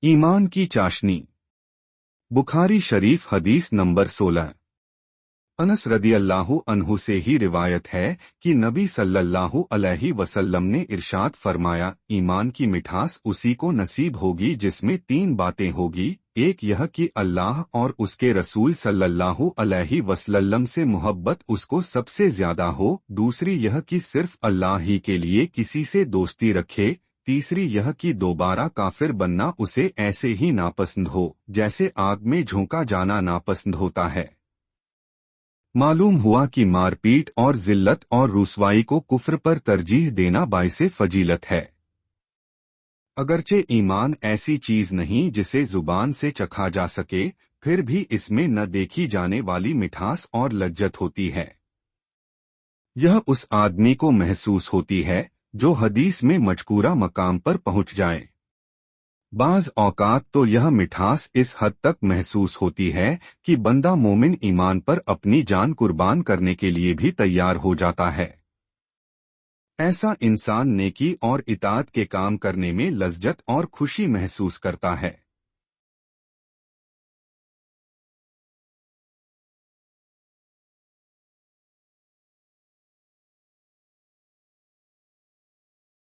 ईमान की चाशनी। बुखारी शरीफ हदीस नंबर 16। अनस रदियल्लाहु अन्हु से ही रिवायत है कि नबी सल्लल्लाहु अलैहि वसल्लम ने इरशाद फरमाया, ईमान की मिठास उसी को नसीब होगी जिसमें 3 बातें होगी। एक यह कि अल्लाह और उसके रसूल सल्लल्लाहु अलैहि वसल्लम से मोहब्बत उसको सबसे ज्यादा हो। दूसरी यह कि सिर्फ अल्लाह ही के लिए किसी से दोस्ती रखे। तीसरी यह कि दोबारा काफिर बनना उसे ऐसे ही नापसंद हो जैसे आग में झोंका जाना नापसंद होता है। मालूम हुआ कि मारपीट और जिल्लत और रुसवाई को कुफ्र पर तरजीह देना बाइसे फजीलत है। अगरचे ईमान ऐसी चीज नहीं जिसे जुबान से चखा जा सके, फिर भी इसमें न देखी जाने वाली मिठास और लज्जत होती है। यह उस आदमी को महसूस होती है जो हदीस में मजकूरा मकाम पर पहुंच जाए। बाज औकात तो यह मिठास इस हद तक महसूस होती है कि बंदा मोमिन ईमान पर अपनी जान कुर्बान करने के लिए भी तैयार हो जाता है। ऐसा इंसान नेकी और इताअत के काम करने में लज्जत और खुशी महसूस करता है।